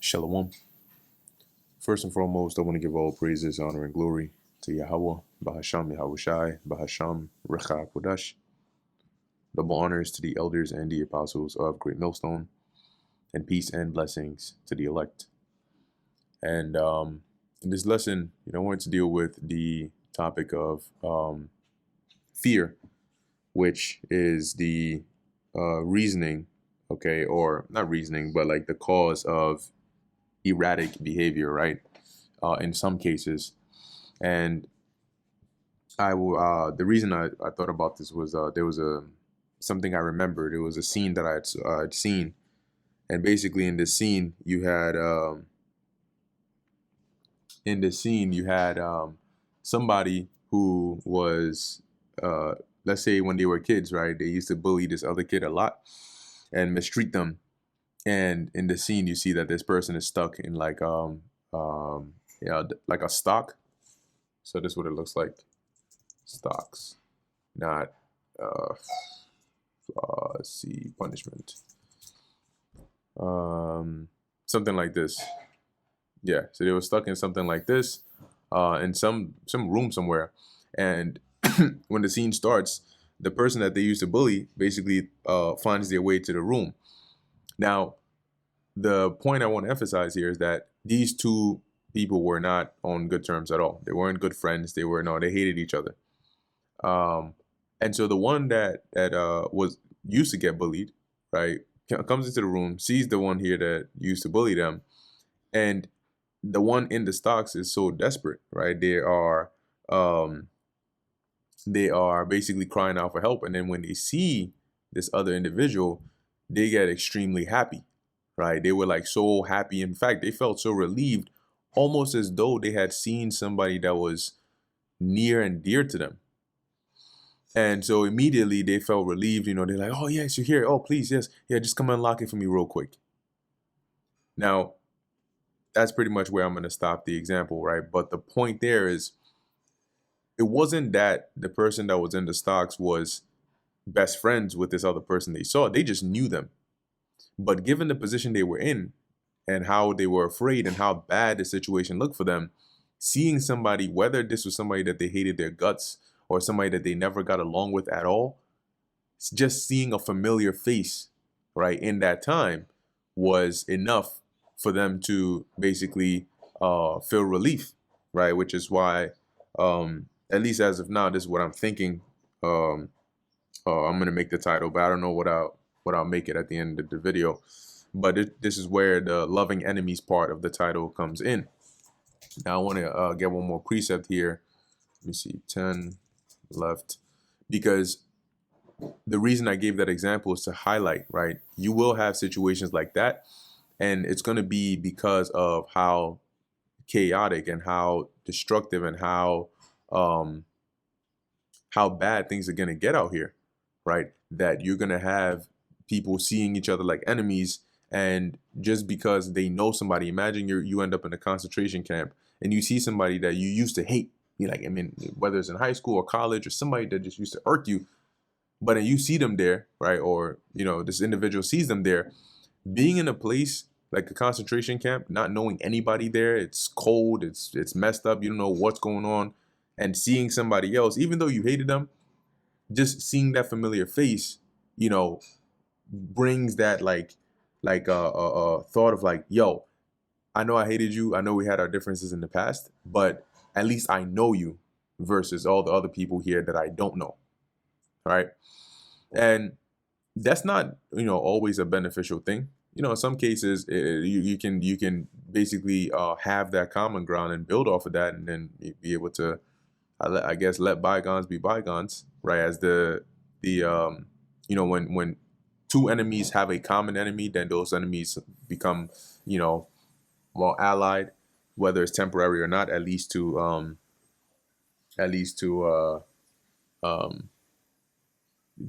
Shalom. First and foremost, I want to give all praises, honor, and glory to Yahweh, Bahasham Yahushai, Bahasham Recha Kodash. Double honors to the elders and the apostles of Great Millstone, and peace and blessings to the elect. And in this lesson, I wanted to deal with the topic of fear, which is the reasoning, okay, or not reasoning, but like the cause of erratic behavior, right? In some cases. And the reason I thought about this was there was something I remembered. It was a scene that I'd seen, and basically in this scene you had somebody who was let's say when they were kids, right? They used to bully this other kid a lot and mistreat them. And in the scene, you see that this person is stuck in like like a stock. So this is what it looks like. Stocks, not let's see, punishment. Something like this. Yeah. So they were stuck in something like this, in some room somewhere. And when the scene starts, the person that they used to bully basically finds their way to the room. Now, the point I want to emphasize here is that these two people were not on good terms at all. They weren't good friends. They hated each other. And so the one that was used to get bullied, right, comes into the room, sees the one here that used to bully them, and the one in the stocks is so desperate, right? They are basically crying out for help, and then when they see this other individual, they get extremely happy, right? They were like so happy. In fact, they felt so relieved, almost as though they had seen somebody that was near and dear to them. And so immediately they felt relieved. They're like, oh, yes, you're here. Oh, please, yes. Yeah, just come unlock it for me real quick. Now, that's pretty much where I'm going to stop the example, right? But the point there is, it wasn't that the person that was in the stocks was best friends with this other person they saw. They just knew them. But given the position they were in and how they were afraid and how bad the situation looked for them, seeing somebody, whether this was somebody that they hated their guts or somebody that they never got along with at all, just seeing a familiar face, right, in that time was enough for them to basically feel relief, right? Which is why, at least as of now, this is what I'm thinking. I'm gonna make the title, but I don't know what I'll make it at the end of the video. But this is where the loving enemies part of the title comes in. Now I want to get one more precept here. Let me see, 10 left, because the reason I gave that example is to highlight, right? You will have situations like that, and it's going to be because of how chaotic and how destructive and how bad things are going to get out here, right? That you're going to have people seeing each other like enemies, and just because they know somebody, imagine you end up in a concentration camp and you see somebody that you used to hate. You're like, I mean, whether it's in high school or college or somebody that just used to irk you, but then you see them there, right? Or, this individual sees them there, being in a place like a concentration camp, not knowing anybody there. It's cold. It's messed up. You don't know what's going on. And seeing somebody else, even though you hated them, just seeing that familiar face, brings that like thought of like, yo, I know I hated you. I know we had our differences in the past, but at least I know you versus all the other people here that I don't know. Right. And that's not, always a beneficial thing. In some cases, you can basically have that common ground and build off of that, and then be able to, I guess, let bygones be bygones, right? As when two enemies have a common enemy, then those enemies become, well, allied, whether it's temporary or not, at least to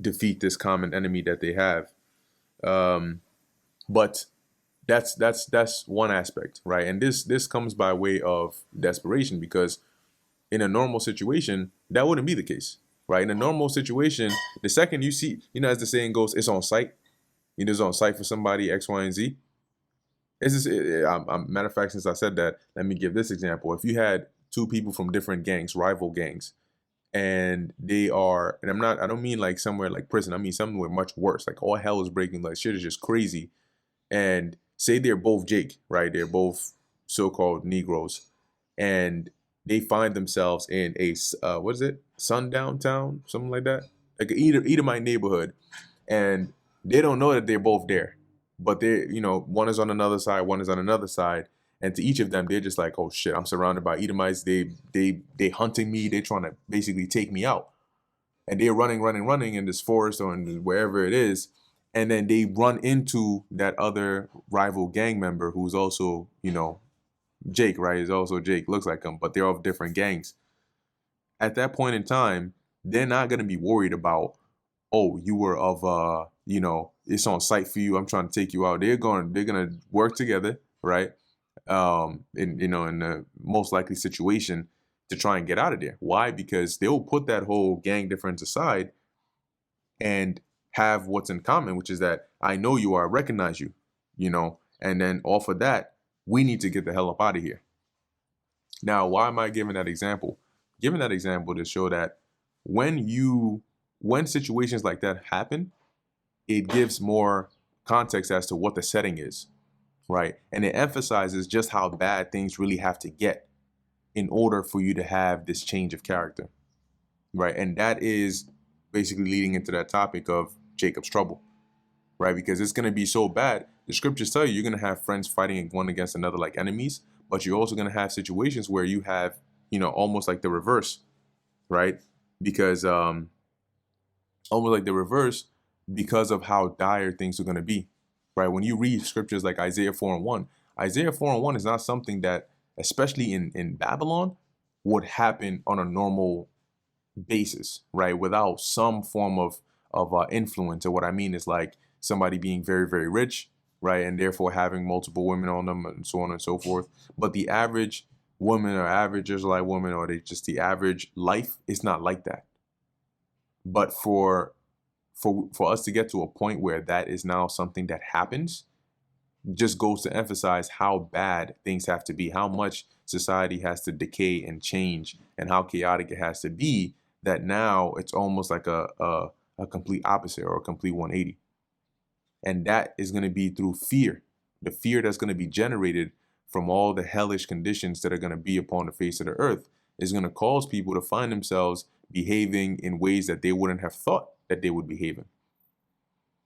defeat this common enemy that they have. But that's one aspect, right? And this comes by way of desperation, because in a normal situation that wouldn't be the case, right? In a normal situation, the second you see, as the saying goes, it's on sight. It's on sight for somebody X, Y, and Z. Matter of fact, since I said that, let me give this example. If you had two people from different gangs, rival gangs, and they are, and I don't mean like somewhere like prison, I mean somewhere much worse, like all hell is breaking, like shit is just crazy. And say they're both Jake, right? They're both so-called Negroes, and they find themselves in what is it, sundown town, something like that, like an Edomite neighborhood, and they don't know that they're both there, but they're, one is on another side, one is on another side, and to each of them, they're just like, oh shit, I'm surrounded by Edomites. They hunting me. They're trying to basically take me out, and they're running in this forest or in wherever it is, and then they run into that other rival gang member who's also, Jake, right? Is also Jake, looks like him, but they're of different gangs. At that point in time, they're not gonna be worried about, oh, you were of it's on site for you, I'm trying to take you out. They're gonna work together, right? In the most likely situation to try and get out of there. Why? Because they'll put that whole gang difference aside and have what's in common, which is that I know you are, I recognize you, and then off of that, we need to get the hell up out of here. Now, why am I giving that example? Giving that example to show that when situations like that happen, it gives more context as to what the setting is, right? And it emphasizes just how bad things really have to get in order for you to have this change of character, right? And that is basically leading into that topic of Jacob's trouble, right? Because it's going to be so bad. The scriptures tell you you're going to have friends fighting one against another like enemies, but you're also going to have situations where you have, almost like the reverse, right? Because almost like the reverse, because of how dire things are going to be, right? When you read scriptures like Isaiah 4 and 1, Isaiah 4 and 1 is not something that, especially in Babylon, would happen on a normal basis, right? Without some form of influence. And what I mean is like somebody being very, very rich, right? And therefore having multiple women on them and so on and so forth. But the average woman or average Israelite woman, or just the average life, is not like that. But for us to get to a point where that is now something that happens, just goes to emphasize how bad things have to be, how much society has to decay and change, and how chaotic it has to be, that now it's almost like a complete opposite or a complete 180. And that is going to be through fear. The fear that's going to be generated from all the hellish conditions that are going to be upon the face of the earth is going to cause people to find themselves behaving in ways that they wouldn't have thought that they would behave in.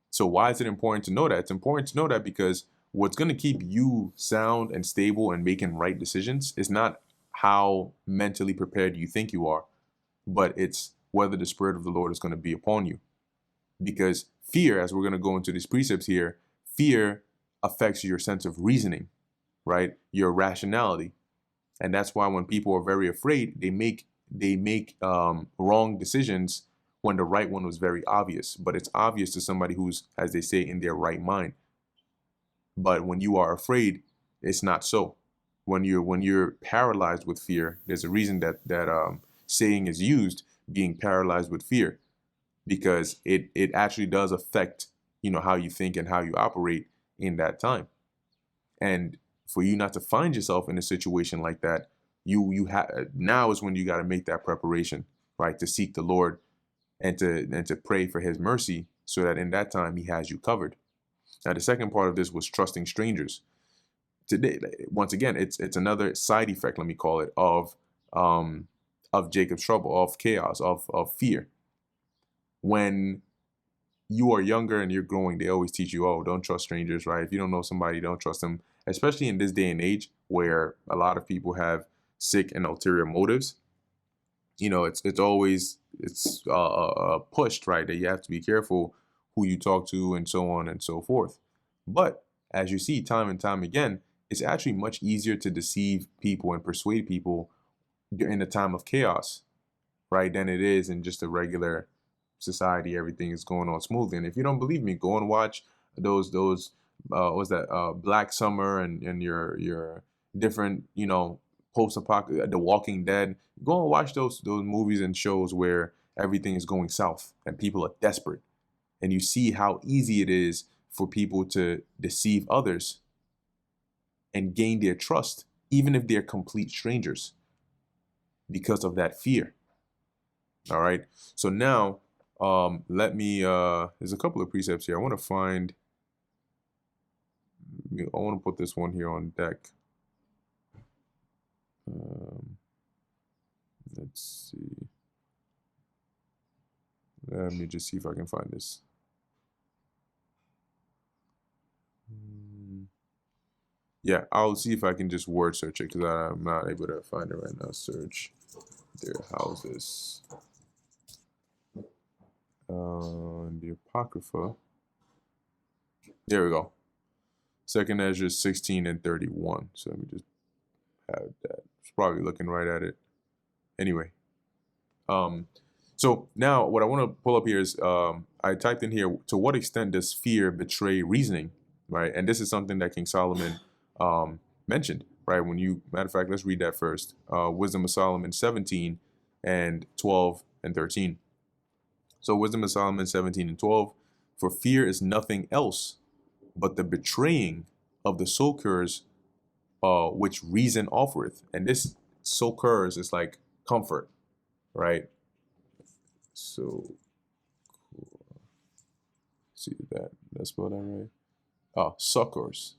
So why is it important to know that? It's important to know that because what's going to keep you sound and stable and making right decisions is not how mentally prepared you think you are, but it's whether the Spirit of the Lord is going to be upon you. Because fear, as we're going to go into these precepts here, fear affects your sense of reasoning, right? Your rationality. And that's why when people are very afraid, they make wrong decisions when the right one was very obvious. But it's obvious to somebody who's, as they say, in their right mind. But when you are afraid, it's not so. When you're paralyzed with fear, there's a reason that saying is used, being paralyzed with fear, because it actually does affect how you think and how you operate in that time. And for you not to find yourself in a situation like that, you have now is when you got to make that preparation, right, to seek the Lord and to pray for His mercy, so that in that time He has you covered. Now, the second part of this was trusting strangers. Today, once again, it's another side effect, let me call it, of Jacob's trouble, of chaos, of fear. When you are younger and you're growing, they always teach you, oh, don't trust strangers, right? If you don't know somebody, don't trust them, especially in this day and age where a lot of people have sick and ulterior motives. It's always pushed, right, that you have to be careful who you talk to and so on and so forth. But as you see time and time again, it's actually much easier to deceive people and persuade people in a time of chaos, right, than it is in just a regular society. Everything is going on smoothly. And if you don't believe me, go and watch those what's that, Black Summer and your different, post-apocalyptic, The Walking Dead. Go and watch those movies and shows where everything is going south and people are desperate, and you see how easy it is for people to deceive others and gain their trust, even if they're complete strangers, because of that fear. All right. So now, let me, there's a couple of precepts here. I want to put this one here on deck. Let's see. Let me just see if I can find this. Yeah, I'll see if I can just word search it because I'm not able to find it right now. Search their houses. The Apocrypha. There we go. Second Ezra 16 and 31. So let me just have that. It's probably looking right at it. Anyway. So now what I want to pull up here is I typed in here, to what extent does fear betray reasoning? Right. And this is something that King Solomon mentioned, right? Matter of fact, let's read that first. Wisdom of Solomon 17 and 12 and 13. So Wisdom of Solomon 17 and 12, for fear is nothing else but the betraying of the succors which reason offereth. And this succors is like comfort, right? So, see that, that's spelled that right? Oh, succors,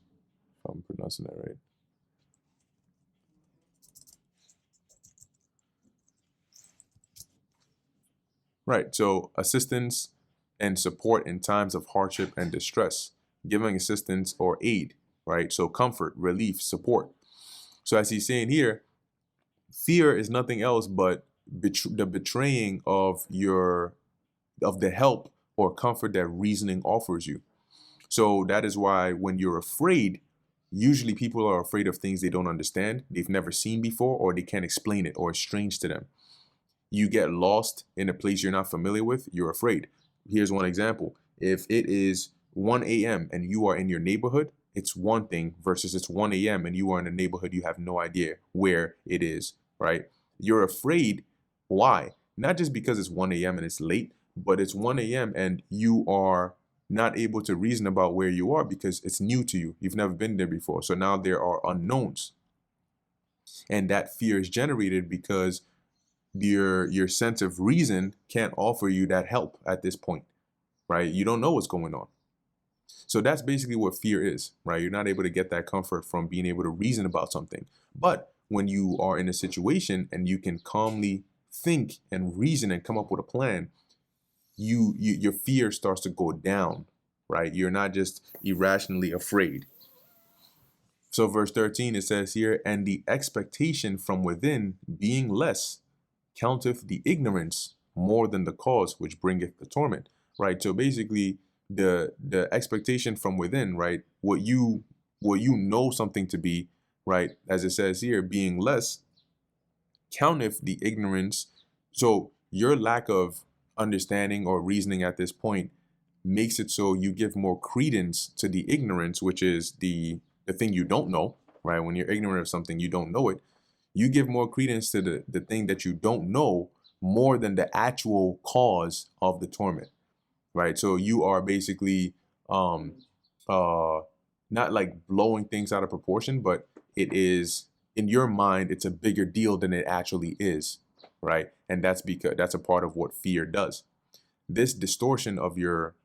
if I'm pronouncing that right. Right, so assistance and support in times of hardship and distress, giving assistance or aid, right? So comfort, relief, support. So as he's saying here, fear is nothing else but the betraying of the help or comfort that reasoning offers you. So that is why when you're afraid, usually people are afraid of things they don't understand, they've never seen before, or they can't explain it, or it's strange to them. You get lost in a place you're not familiar with, you're afraid. Here's one example. If it is 1 a.m. and you are in your neighborhood, it's one thing versus it's 1 a.m. and you are in a neighborhood you have no idea where it is, right? You're afraid. Why? Not just because it's 1 a.m. and it's late, but it's 1 a.m. and you are not able to reason about where you are because it's new to you. You've never been there before. So now there are unknowns. And that fear is generated because your sense of reason can't offer you that help at this point, right? You don't know what's going on. So that's basically what fear is, right? You're not able to get that comfort from being able to reason about something. But when you are in a situation and you can calmly think and reason and come up with a plan, your fear starts to go down, right? You're not just irrationally afraid. So verse 13, it says here, and the expectation from within being less counteth the ignorance more than the cause which bringeth the torment, right? So basically the expectation from within, right? What you know something to be, right? As it says here, being less counteth the ignorance. So your lack of understanding or reasoning at this point makes it so you give more credence to the ignorance, which is the thing you don't know, right? When you're ignorant of something, you don't know it. You give more credence to the thing that you don't know more than the actual cause of the torment, right? So you are basically not like blowing things out of proportion, but it is, in your mind, it's a bigger deal than it actually is, right? And that's because that's a part of what fear does. This distortion of your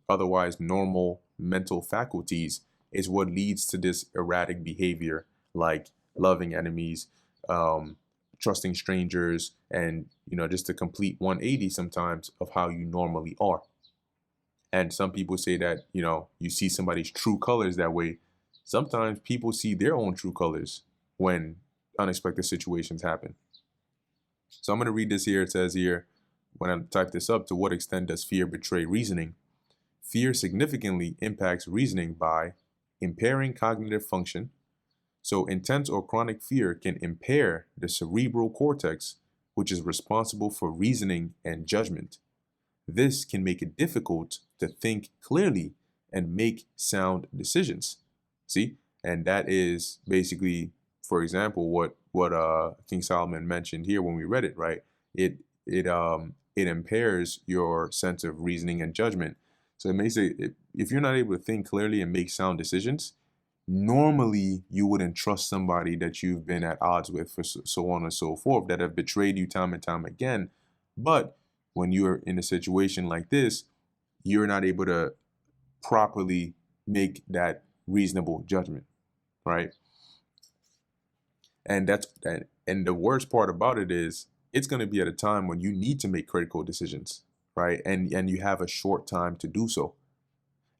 otherwise normal mental faculties is what leads to this erratic behavior, like loving enemies, trusting strangers, and just a complete 180 sometimes of how you normally are. And some people say that you see somebody's true colors that way. Sometimes people see their own true colors when unexpected situations happen. So I'm going to read this here. It says here, when I type this up, to what extent does fear betray reasoning? Fear significantly impacts reasoning by impairing cognitive function. So intense or chronic fear can impair the cerebral cortex, which is responsible for reasoning and judgment. This can make it difficult to think clearly and make sound decisions. See? And that is basically, for example, what King Solomon mentioned here when we read it, right? It impairs your sense of reasoning and judgment. So it makes it, if you're not able to think clearly and make sound decisions, normally you wouldn't trust somebody that you've been at odds with for so on and so forth, that have betrayed you time and time again. But when you're in a situation like this, you're not able to properly make that reasonable judgment, right? And that's that. And the worst part about it is it's going to be at a time when you need to make critical decisions, right? And you have a short time to do so.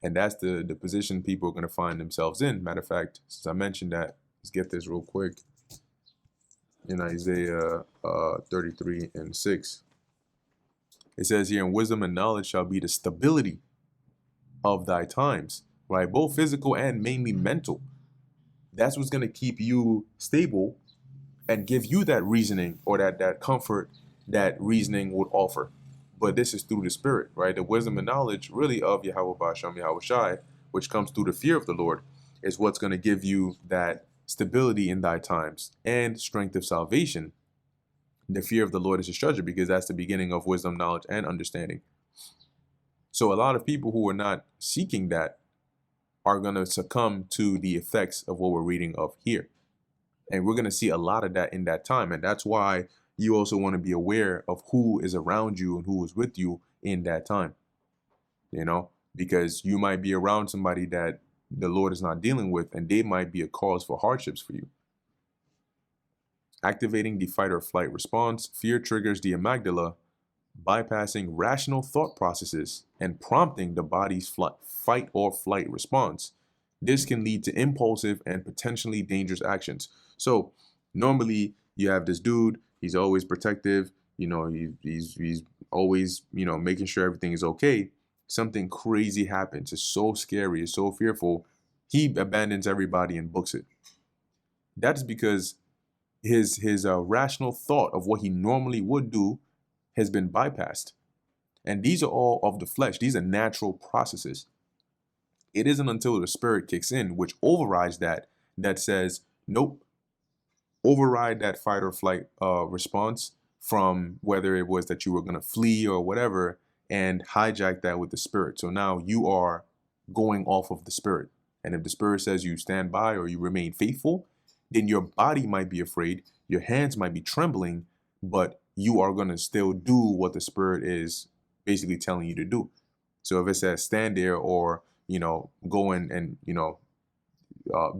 And that's the position people are going to find themselves in. Matter of fact, since I mentioned that, let's get this real quick. In Isaiah 33:6, it says here, "And wisdom and knowledge shall be the stability of thy times," right? Both physical and mainly mental. That's what's going to keep you stable and give you that reasoning, or that comfort that reasoning would offer. But this is through the Spirit, right? The wisdom and knowledge really of Yahweh Ba'ashem Yahweh Shai, which comes through the fear of the Lord, is what's going to give you that stability in thy times and strength of salvation. The fear of the Lord is a treasure, because that's the beginning of wisdom, knowledge, and understanding. So a lot of people who are not seeking that are going to succumb to the effects of what we're reading of here. And we're going to see a lot of that in that time. And that's why you also want to be aware of who is around you and who is with you in that time, because you might be around somebody that the Lord is not dealing with, and they might be a cause for hardships for you. Activating the fight or flight response, fear triggers the amygdala, bypassing rational thought processes and prompting the body's fight or flight response. This can lead to impulsive and potentially dangerous actions. So normally you have this dude, he's always protective, he's always, making sure everything is okay. Something crazy happens. It's so scary, it's so fearful. He abandons everybody and books it. That's because his rational thought of what he normally would do has been bypassed. And these are all of the flesh. These are natural processes. It isn't until the Spirit kicks in, which overrides that says, nope, override that fight or flight response, from whether it was that you were going to flee or whatever, and hijack that with the Spirit. So now you are going off of the Spirit. And if the Spirit says you stand by or you remain faithful, then your body might be afraid, your hands might be trembling, but you are going to still do what the Spirit is basically telling you to do. So if it says stand there, or, go in and,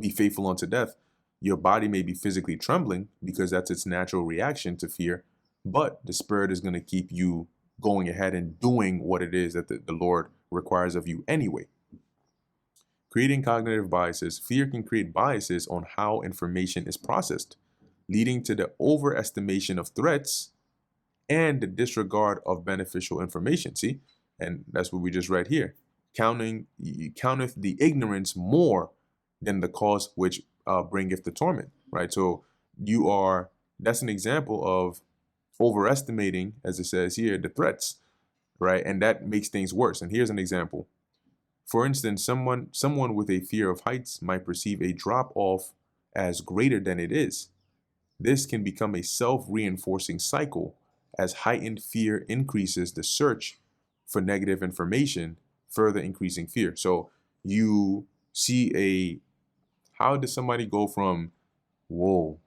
be faithful unto death, your body may be physically trembling because that's its natural reaction to fear, but the Spirit is going to keep you going ahead and doing what it is that the Lord requires of you anyway. Creating cognitive biases. Fear can create biases on how information is processed, leading to the overestimation of threats and the disregard of beneficial information. See, and that's what we just read here. Counteth the ignorance more than the cause which bringeth the torment, right? So that's an example of overestimating, as it says here, the threats, right? And that makes things worse. And here's an example. For instance, someone with a fear of heights might perceive a drop off as greater than it is. This can become a self-reinforcing cycle, as heightened fear increases the search for negative information, further increasing fear. So you see how does somebody go from, whoa,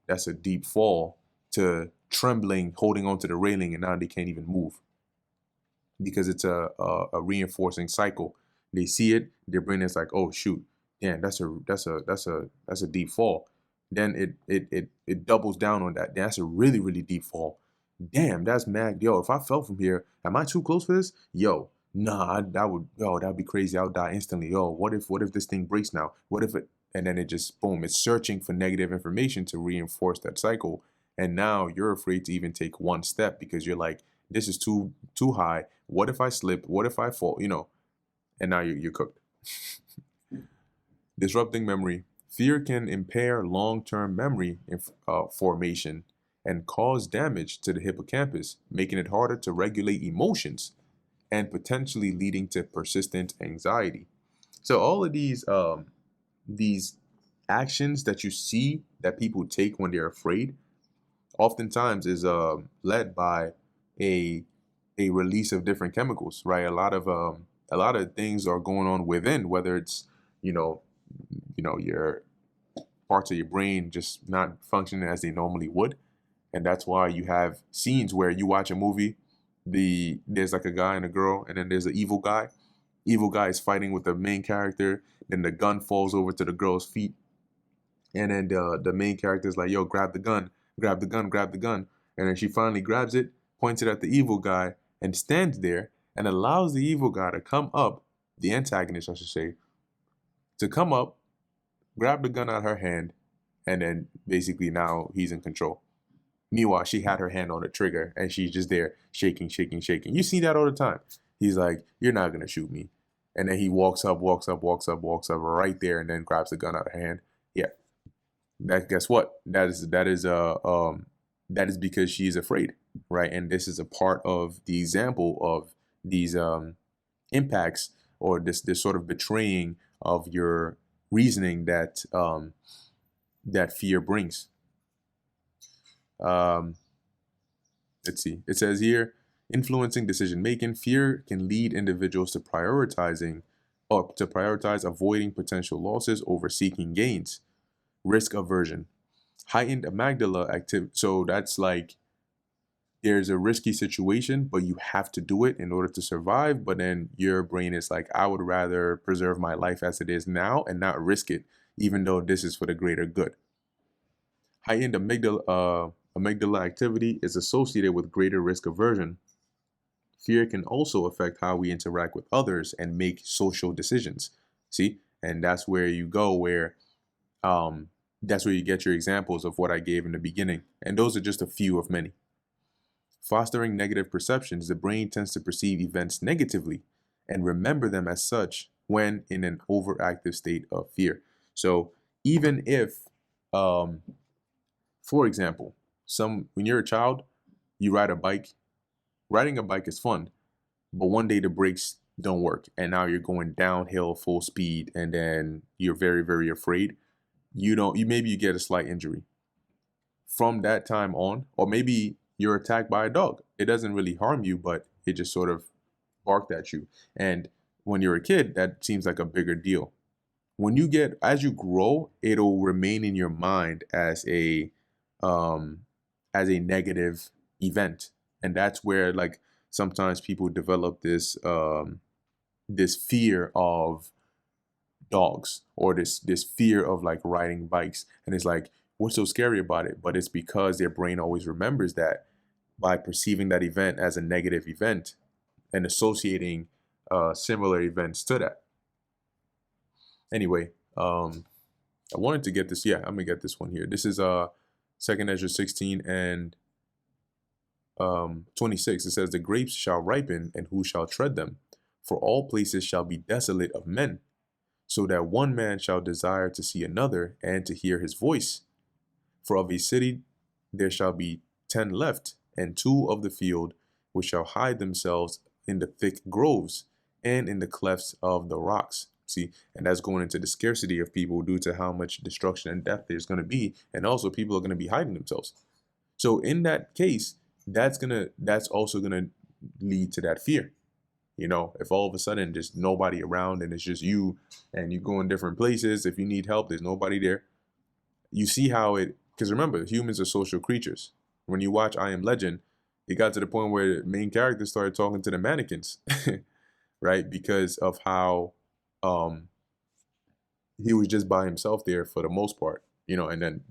that's a deep fall, to trembling, holding onto the railing, and now they can't even move? Because it's a reinforcing cycle. They see it, their brain is like, oh shoot, damn, that's a deep fall. Then it doubles down on that. That's a really, really deep fall. Damn, that's mad. Yo, if I fell from here, am I too close for this? Yo, nah, that'd be crazy. I would die instantly. Yo, what if this thing breaks now? What if it? And then it just, boom, it's searching for negative information to reinforce that cycle. And now you're afraid to even take one step because you're like, this is too high. What if I slip? What if I fall? And now you're cooked. Disrupting memory. Fear can impair long-term memory formation and cause damage to the hippocampus, making it harder to regulate emotions and potentially leading to persistent anxiety. So all of these actions that you see that people take when they're afraid, oftentimes is led by a release of different chemicals, right? A lot of things are going on within, whether it's your parts of your brain just not functioning as they normally would. And that's why you have scenes where you watch a movie, there's like a guy and a girl, and then there's an evil guy. Evil guy is fighting with the main character, then the gun falls over to the girl's feet, and then the main character is like, yo, grab the gun, grab the gun, grab the gun. And then she finally grabs it, points it at the evil guy, and stands there and allows the evil guy to come up, the antagonist, I should say, to come up, grab the gun out of her hand, and then basically now he's in control. Meanwhile, she had her hand on the trigger and she's just there shaking, shaking, shaking. You see that all the time. He's like, you're not going to shoot me. And then he walks up right there and then grabs the gun out of her hand. Yeah. Guess what? That is because she's afraid, right? And this is a part of the example of these impacts, or this sort of betraying of your reasoning that that fear brings. Let's see. It says here, influencing decision making. Fear can lead individuals to prioritize avoiding potential losses over seeking gains. Risk aversion. Heightened amygdala activity. So that's like, there's a risky situation, but you have to do it in order to survive. But then your brain is like, I would rather preserve my life as it is now and not risk it, even though this is for the greater good. Heightened amygdala activity is associated with greater risk aversion. Fear can also affect how we interact with others and make social decisions. See, and that's where you go, where that's where you get your examples of what I gave in the beginning. And those are just a few of many. Fostering negative perceptions, the brain tends to perceive events negatively and remember them as such when in an overactive state of fear. So even if, for example, when you're a child, you ride a bike. Riding a bike is fun, but one day the brakes don't work, and now you're going downhill full speed, and then you're very, very afraid. Maybe you get a slight injury. From that time on, or maybe you're attacked by a dog. It doesn't really harm you, but it just sort of barked at you. And when you're a kid, that seems like a bigger deal. As you grow, it'll remain in your mind as a negative event. And that's where, like, sometimes people develop this fear of dogs, or this fear of like riding bikes. And it's like, what's so scary about it? But it's because their brain always remembers that by perceiving that event as a negative event and associating similar events to that. Anyway, I wanted to get this. Yeah, I'm gonna get this one here. This is 2nd Ezra 16 and 26. It says, the grapes shall ripen, and who shall tread them? For all places shall be desolate of men, so that one man shall desire to see another, and to hear his voice. For of a city there shall be 10 left, and 2 of the field, which shall hide themselves in the thick groves, and in the clefts of the rocks. See, and that's going into the scarcity of people due to how much destruction and death there's going to be, and also people are going to be hiding themselves. So in that case, that's also gonna lead to that fear. If all of a sudden there's nobody around and it's just you, and you go in different places, if you need help, there's nobody there. You see how because remember, humans are social creatures. When you watch I Am Legend, it got to the point where the main character started talking to the mannequins, right? Because of how he was just by himself there for the most part, and then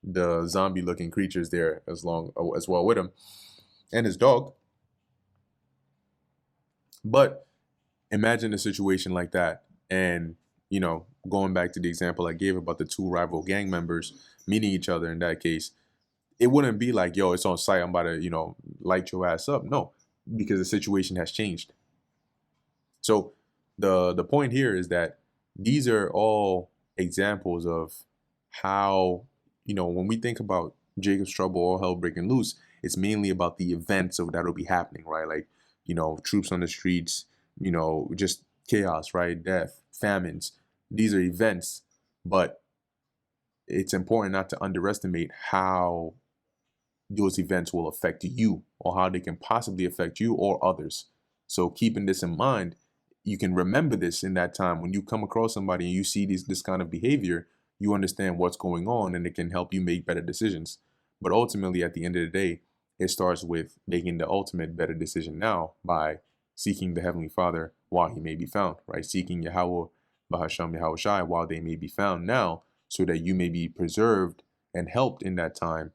the zombie looking creatures there as well with him, and his dog. But imagine a situation like that, and going back to the example I gave about the 2 rival gang members meeting each other. In that case, it wouldn't be like, yo, it's on site, I'm about to light your ass up. No, because the situation has changed. So the point here is that these are all examples of how, when we think about Jacob's trouble, all hell breaking loose, it's mainly about the events of that will be happening, right? Like, troops on the streets, just chaos, right? Death, famines. These are events, but it's important not to underestimate how those events will affect you, or how they can possibly affect you or others. So keeping this in mind, you can remember this in that time when you come across somebody and you see this kind of behavior, you understand what's going on and it can help you make better decisions. But ultimately, at the end of the day, it starts with making the ultimate better decision now by seeking the Heavenly Father while He may be found, right? Seeking Yahweh, Bahasham, Yahweh Shai while they may be found now, so that you may be preserved and helped in that time.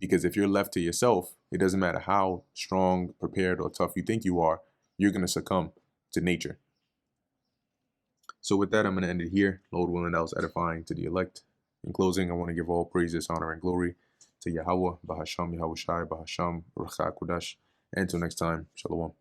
Because if you're left to yourself, it doesn't matter how strong, prepared, or tough you think you are, you're going to succumb to nature. So with that, I'm going to end it here. Lord willing, that was edifying to the elect. In closing, I want to give all praises, honor, and glory to Yahweh, Bahasham, Yahweh Shai, Bahasham, Ruach HaKodesh. And until next time, Shalom.